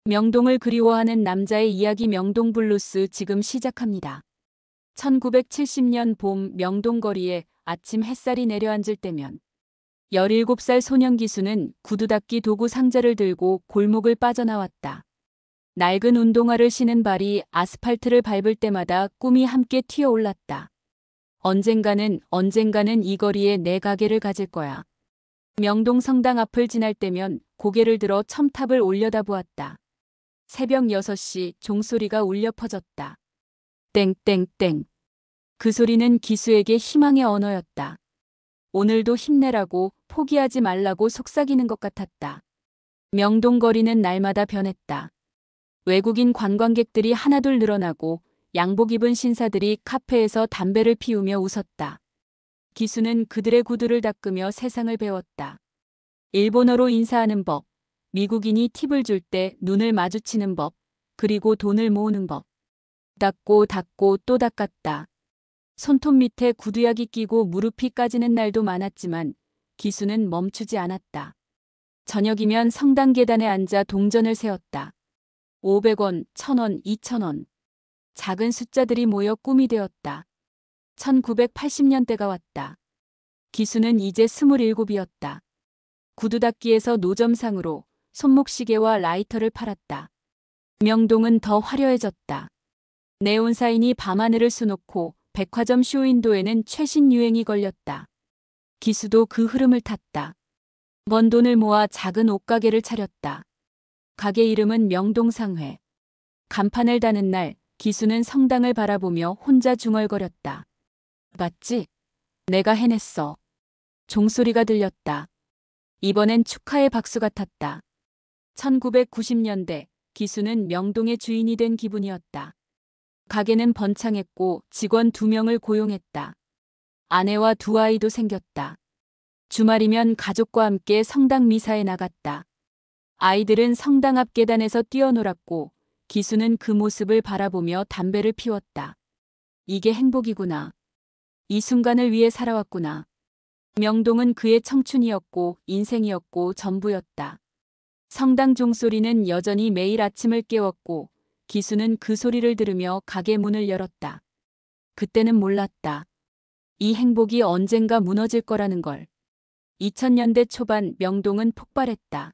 명동을 그리워하는 남자의 이야기 명동블루스 지금 시작합니다. 1970년 봄 명동 거리에 아침 햇살이 내려앉을 때면 17살 소년 기수는 구두 닦기 도구 상자를 들고 골목을 빠져나왔다. 낡은 운동화를 신은 발이 아스팔트를 밟을 때마다 꿈이 함께 튀어올랐다. 언젠가는 이 거리에 내 가게를 가질 거야. 명동 성당 앞을 지날 때면 고개를 들어 첨탑을 올려다보았다. 새벽 6시 종소리가 울려 퍼졌다. 땡땡땡. 그 소리는 기수에게 희망의 언어였다. 오늘도 힘내라고, 포기하지 말라고 속삭이는 것 같았다. 명동 거리는 날마다 변했다. 외국인 관광객들이 하나둘 늘어나고 양복 입은 신사들이 카페에서 담배를 피우며 웃었다. 기수는 그들의 구두를 닦으며 세상을 배웠다. 일본어로 인사하는 법, 미국인이 팁을 줄 때 눈을 마주치는 법, 그리고 돈을 모으는 법. 닦고 닦고 또 닦았다. 손톱 밑에 구두약이 끼고 무릎이 까지는 날도 많았지만 기수는 멈추지 않았다. 저녁이면 성당 계단에 앉아 동전을 세었다. 500원, 1000원, 2000원. 작은 숫자들이 모여 꿈이 되었다. 1980년대가 왔다. 기수는 이제 27이었다. 구두 닦기에서 노점상으로 손목시계와 라이터를 팔았다. 명동은 더 화려해졌다. 네온사인이 밤하늘을 수놓고 백화점 쇼윈도에는 최신 유행이 걸렸다. 기수도 그 흐름을 탔다. 번 돈을 모아 작은 옷가게를 차렸다. 가게 이름은 명동상회. 간판을 다는 날 기수는 성당을 바라보며 혼자 중얼거렸다. 맞지? 내가 해냈어. 종소리가 들렸다. 이번엔 축하의 박수 같았다. 1990년대 기수는 명동의 주인이 된 기분이었다. 가게는 번창했고 직원 2명을 고용했다. 아내와 2아이도 생겼다. 주말이면 가족과 함께 성당 미사에 나갔다. 아이들은 성당 앞 계단에서 뛰어놀았고 기수는 그 모습을 바라보며 담배를 피웠다. 이게 행복이구나. 이 순간을 위해 살아왔구나. 명동은 그의 청춘이었고 인생이었고 전부였다. 성당 종소리는 여전히 매일 아침을 깨웠고 기수는 그 소리를 들으며 가게 문을 열었다. 그때는 몰랐다. 이 행복이 언젠가 무너질 거라는 걸. 2000년대 초반 명동은 폭발했다.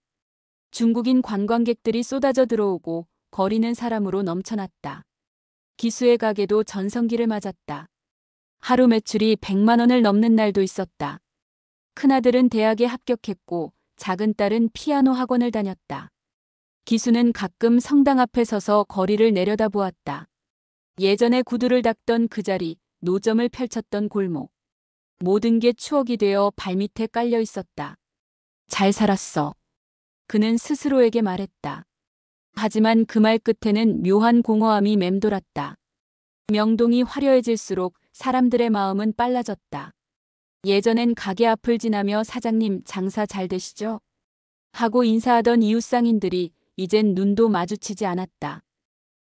중국인 관광객들이 쏟아져 들어오고 거리는 사람으로 넘쳐났다. 기수의 가게도 전성기를 맞았다. 하루 매출이 100만 원을 넘는 날도 있었다. 큰아들은 대학에 합격했고 작은 딸은 피아노 학원을 다녔다. 기수는 가끔 성당 앞에 서서 거리를 내려다보았다. 예전에 구두를 닦던 그 자리, 노점을 펼쳤던 골목. 모든 게 추억이 되어 발밑에 깔려 있었다. 잘 살았어. 그는 스스로에게 말했다. 하지만 그 말 끝에는 묘한 공허함이 맴돌았다. 명동이 화려해질수록 사람들의 마음은 빨라졌다. 예전엔 가게 앞을 지나며 사장님 장사 잘 되시죠? 하고 인사하던 이웃상인들이 이젠 눈도 마주치지 않았다.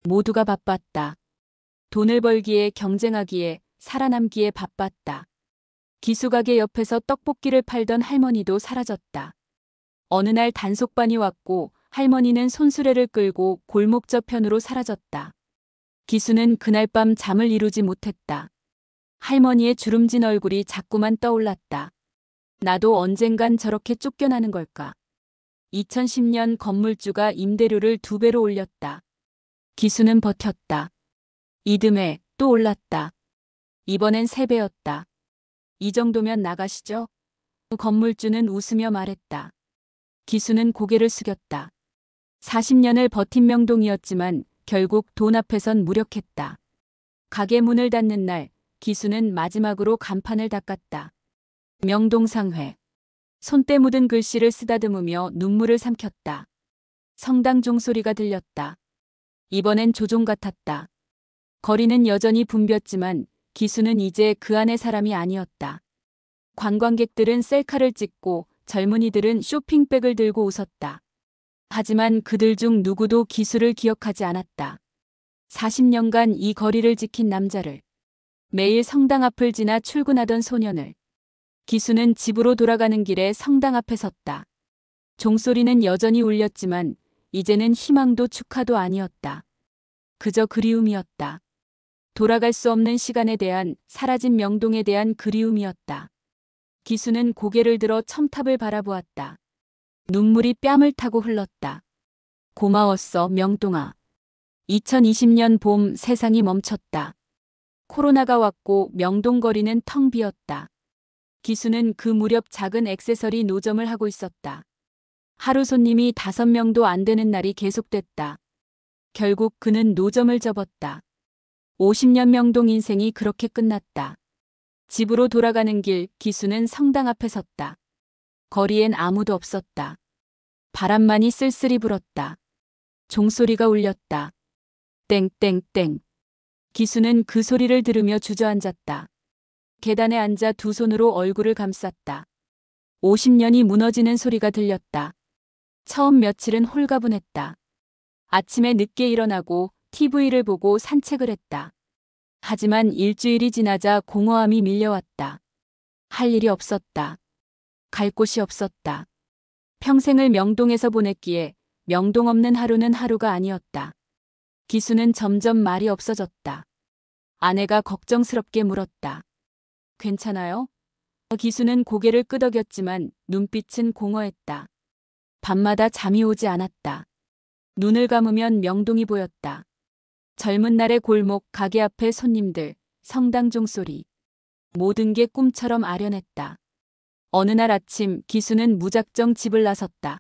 모두가 바빴다. 돈을 벌기에 경쟁하기에 살아남기에 바빴다. 기수가게 옆에서 떡볶이를 팔던 할머니도 사라졌다. 어느 날 단속반이 왔고 할머니는 손수레를 끌고 골목 저편으로 사라졌다. 기수는 그날 밤 잠을 이루지 못했다. 할머니의 주름진 얼굴이 자꾸만 떠올랐다. 나도 언젠간 저렇게 쫓겨나는 걸까? 2010년 건물주가 임대료를 2배로 올렸다. 기수는 버텼다. 이듬해 또 올랐다. 이번엔 3배였다. 이 정도면 나가시죠? 건물주는 웃으며 말했다. 기수는 고개를 숙였다. 40년을 버틴 명동이었지만 결국 돈 앞에선 무력했다. 가게 문을 닫는 날 기수는 마지막으로 간판을 닦았다. 명동상회. 손때 묻은 글씨를 쓰다듬으며 눈물을 삼켰다. 성당 종소리가 들렸다. 이번엔 조종 같았다. 거리는 여전히 붐볐지만 기수는 이제 그 안의 사람이 아니었다. 관광객들은 셀카를 찍고 젊은이들은 쇼핑백을 들고 웃었다. 하지만 그들 중 누구도 기수를 기억하지 않았다. 40년간 이 거리를 지킨 남자를, 매일 성당 앞을 지나 출근하던 소년을. 기수는 집으로 돌아가는 길에 성당 앞에 섰다. 종소리는 여전히 울렸지만 이제는 희망도 축하도 아니었다. 그저 그리움이었다. 돌아갈 수 없는 시간에 대한, 사라진 명동에 대한 그리움이었다. 기수는 고개를 들어 첨탑을 바라보았다. 눈물이 뺨을 타고 흘렀다. 고마웠어, 명동아. 2020년 봄 세상이 멈췄다. 코로나가 왔고 명동 거리는 텅 비었다. 기수는 그 무렵 작은 액세서리 노점을 하고 있었다. 하루 손님이 5명도 안 되는 날이 계속됐다. 결국 그는 노점을 접었다. 50년 명동 인생이 그렇게 끝났다. 집으로 돌아가는 길, 기수는 성당 앞에 섰다. 거리엔 아무도 없었다. 바람만이 쓸쓸히 불었다. 종소리가 울렸다. 땡땡땡. 기수는 그 소리를 들으며 주저앉았다. 계단에 앉아 두 손으로 얼굴을 감쌌다. 50년이 무너지는 소리가 들렸다. 처음 며칠은 홀가분했다. 아침에 늦게 일어나고 TV를 보고 산책을 했다. 하지만 일주일이 지나자 공허함이 밀려왔다. 할 일이 없었다. 갈 곳이 없었다. 평생을 명동에서 보냈기에 명동 없는 하루는 하루가 아니었다. 기수는 점점 말이 없어졌다. 아내가 걱정스럽게 물었다. 괜찮아요? 기수는 고개를 끄덕였지만 눈빛은 공허했다. 밤마다 잠이 오지 않았다. 눈을 감으면 명동이 보였다. 젊은 날의 골목, 가게 앞의 손님들, 성당 종소리. 모든 게 꿈처럼 아련했다. 어느 날 아침 기수는 무작정 집을 나섰다.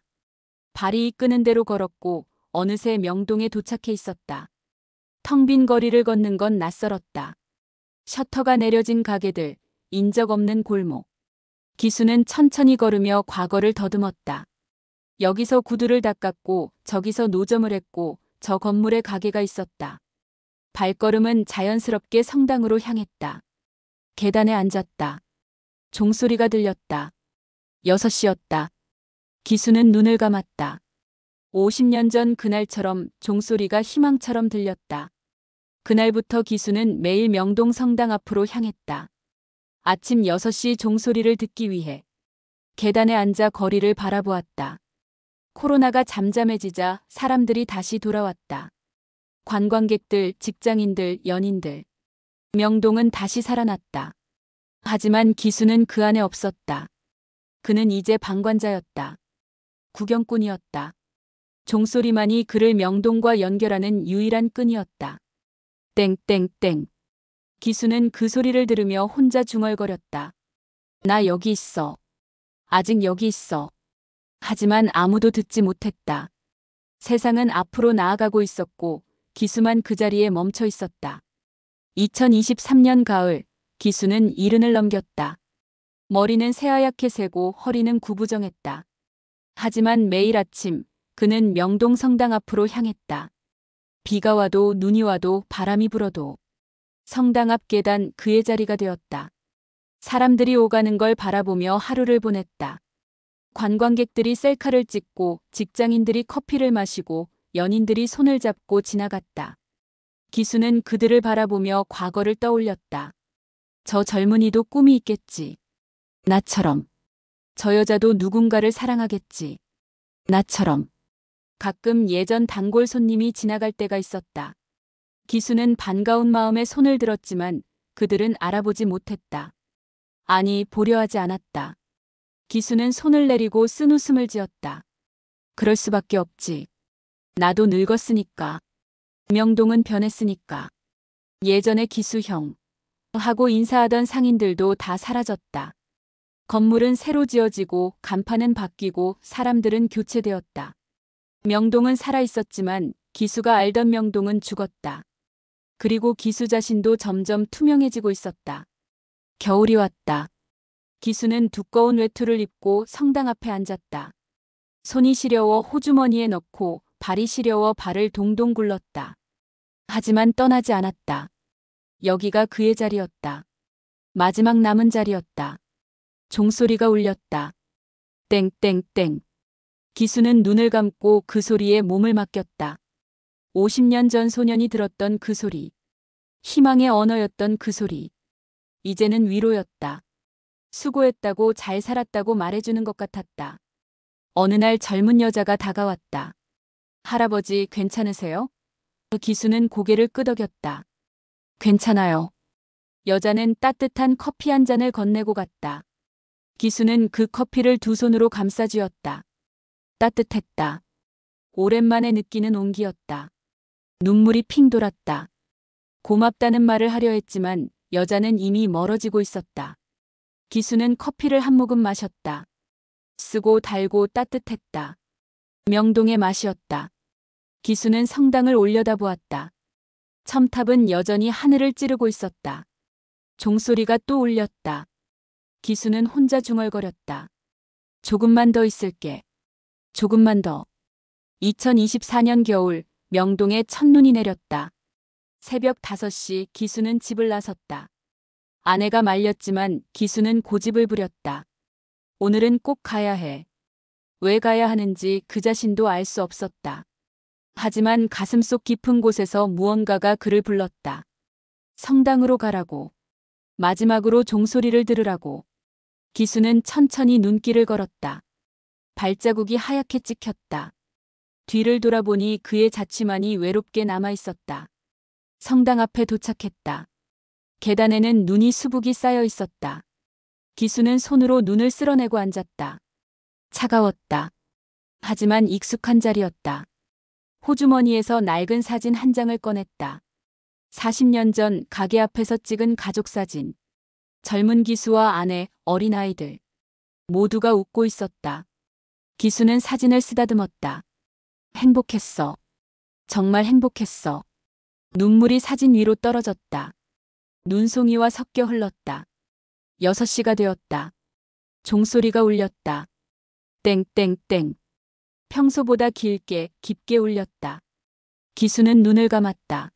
발이 이끄는 대로 걸었고 어느새 명동에 도착해 있었다. 텅 빈 거리를 걷는 건 낯설었다. 셔터가 내려진 가게들, 인적 없는 골목. 기수는 천천히 걸으며 과거를 더듬었다. 여기서 구두를 닦았고 저기서 노점을 했고 저 건물에 가게가 있었다. 발걸음은 자연스럽게 성당으로 향했다. 계단에 앉았다. 종소리가 들렸다. 6시였다. 기수는 눈을 감았다. 50년 전 그날처럼 종소리가 희망처럼 들렸다. 그날부터 기수는 매일 명동 성당 앞으로 향했다. 아침 6시 종소리를 듣기 위해 계단에 앉아 거리를 바라보았다. 코로나가 잠잠해지자 사람들이 다시 돌아왔다. 관광객들, 직장인들, 연인들. 명동은 다시 살아났다. 하지만 기수는 그 안에 없었다. 그는 이제 방관자였다. 구경꾼이었다. 종소리만이 그를 명동과 연결하는 유일한 끈이었다. 땡땡땡. 기수는 그 소리를 들으며 혼자 중얼거렸다. 나 여기 있어. 아직 여기 있어. 하지만 아무도 듣지 못했다. 세상은 앞으로 나아가고 있었고 기수만 그 자리에 멈춰 있었다. 2023년 가을, 기수는 70을 넘겼다. 머리는 새하얗게 새고 허리는 구부정했다. 하지만 매일 아침 그는 명동 성당 앞으로 향했다. 비가 와도 눈이 와도 바람이 불어도 성당 앞 계단 그의 자리가 되었다. 사람들이 오가는 걸 바라보며 하루를 보냈다. 관광객들이 셀카를 찍고 직장인들이 커피를 마시고 연인들이 손을 잡고 지나갔다. 기수는 그들을 바라보며 과거를 떠올렸다. 저 젊은이도 꿈이 있겠지. 나처럼. 저 여자도 누군가를 사랑하겠지. 나처럼. 가끔 예전 단골 손님이 지나갈 때가 있었다. 기수는 반가운 마음에 손을 들었지만 그들은 알아보지 못했다. 아니, 보려 하지 않았다. 기수는 손을 내리고 쓴 웃음을 지었다. 그럴 수밖에 없지. 나도 늙었으니까. 명동은 변했으니까. 예전의 기수형 하고 인사하던 상인들도 다 사라졌다. 건물은 새로 지어지고 간판은 바뀌고 사람들은 교체되었다. 명동은 살아있었지만 기수가 알던 명동은 죽었다. 그리고 기수 자신도 점점 투명해지고 있었다. 겨울이 왔다. 기수는 두꺼운 외투를 입고 성당 앞에 앉았다. 손이 시려워 호주머니에 넣고 발이 시려워 발을 동동 굴렀다. 하지만 떠나지 않았다. 여기가 그의 자리였다. 마지막 남은 자리였다. 종소리가 울렸다. 땡땡땡. 기수는 눈을 감고 그 소리에 몸을 맡겼다. 50년 전 소년이 들었던 그 소리. 희망의 언어였던 그 소리. 이제는 위로였다. 수고했다고 잘 살았다고 말해주는 것 같았다. 어느 날 젊은 여자가 다가왔다. 할아버지 괜찮으세요? 기수는 고개를 끄덕였다. 괜찮아요. 여자는 따뜻한 커피 한 잔을 건네고 갔다. 기수는 그 커피를 두 손으로 감싸 쥐었다. 따뜻했다. 오랜만에 느끼는 온기였다. 눈물이 핑 돌았다. 고맙다는 말을 하려 했지만 여자는 이미 멀어지고 있었다. 기수는 커피를 한 모금 마셨다. 쓰고 달고 따뜻했다. 명동의 맛이었다. 기수는 성당을 올려다보았다. 첨탑은 여전히 하늘을 찌르고 있었다. 종소리가 또 울렸다. 기수는 혼자 중얼거렸다. 조금만 더 있을게. 조금만 더. 2024년 겨울 명동에 첫눈이 내렸다. 새벽 5시 기수는 집을 나섰다. 아내가 말렸지만 기수는 고집을 부렸다. 오늘은 꼭 가야 해. 왜 가야 하는지 그 자신도 알 수 없었다. 하지만 가슴속 깊은 곳에서 무언가가 그를 불렀다. 성당으로 가라고. 마지막으로 종소리를 들으라고. 기수는 천천히 눈길을 걸었다. 발자국이 하얗게 찍혔다. 뒤를 돌아보니 그의 자취만이 외롭게 남아있었다. 성당 앞에 도착했다. 계단에는 눈이 수북이 쌓여 있었다. 기수는 손으로 눈을 쓸어내고 앉았다. 차가웠다. 하지만 익숙한 자리였다. 호주머니에서 낡은 사진 한 장을 꺼냈다. 40년 전 가게 앞에서 찍은 가족 사진. 젊은 기수와 아내, 어린아이들. 모두가 웃고 있었다. 기수는 사진을 쓰다듬었다. 행복했어. 정말 행복했어. 눈물이 사진 위로 떨어졌다. 눈송이와 섞여 흘렀다. 6시가 되었다. 종소리가 울렸다. 땡땡땡. 평소보다 길게 깊게 울렸다. 기수는 눈을 감았다.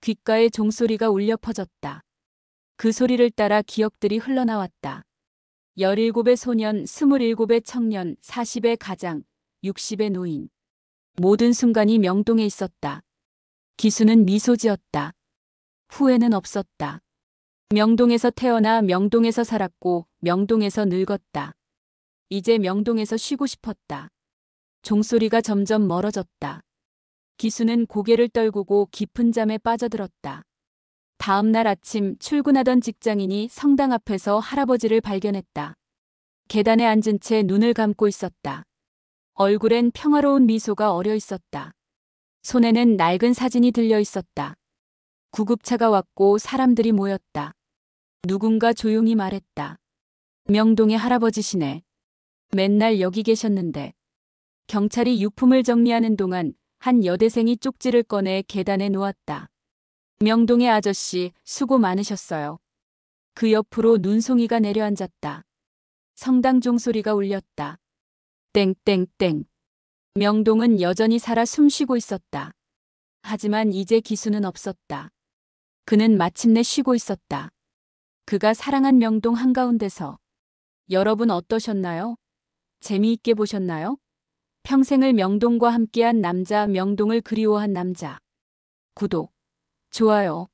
귓가에 종소리가 울려 퍼졌다. 그 소리를 따라 기억들이 흘러나왔다. 17의 소년, 27의 청년, 40의 가장, 60의 노인. 모든 순간이 명동에 있었다. 기수는 미소 지었다. 후회는 없었다. 명동에서 태어나 명동에서 살았고 명동에서 늙었다. 이제 명동에서 쉬고 싶었다. 종소리가 점점 멀어졌다. 기수는 고개를 떨구고 깊은 잠에 빠져들었다. 다음 날 아침 출근하던 직장인이 성당 앞에서 할아버지를 발견했다. 계단에 앉은 채 눈을 감고 있었다. 얼굴엔 평화로운 미소가 어려 있었다. 손에는 낡은 사진이 들려 있었다. 구급차가 왔고 사람들이 모였다. 누군가 조용히 말했다. 명동의 할아버지시네. 맨날 여기 계셨는데. 경찰이 유품을 정리하는 동안 한 여대생이 쪽지를 꺼내 계단에 놓았다. 명동의 아저씨, 수고 많으셨어요. 그 옆으로 눈송이가 내려앉았다. 성당 종소리가 울렸다. 땡땡땡. 명동은 여전히 살아 숨쉬고 있었다. 하지만 이제 기수는 없었다. 그는 마침내 쉬고 있었다. 그가 사랑한 명동 한가운데서. 여러분 어떠셨나요? 재미있게 보셨나요? 평생을 명동과 함께한 남자, 명동을 그리워한 남자. 구독, 좋아요,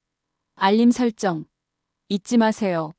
알림 설정 잊지 마세요.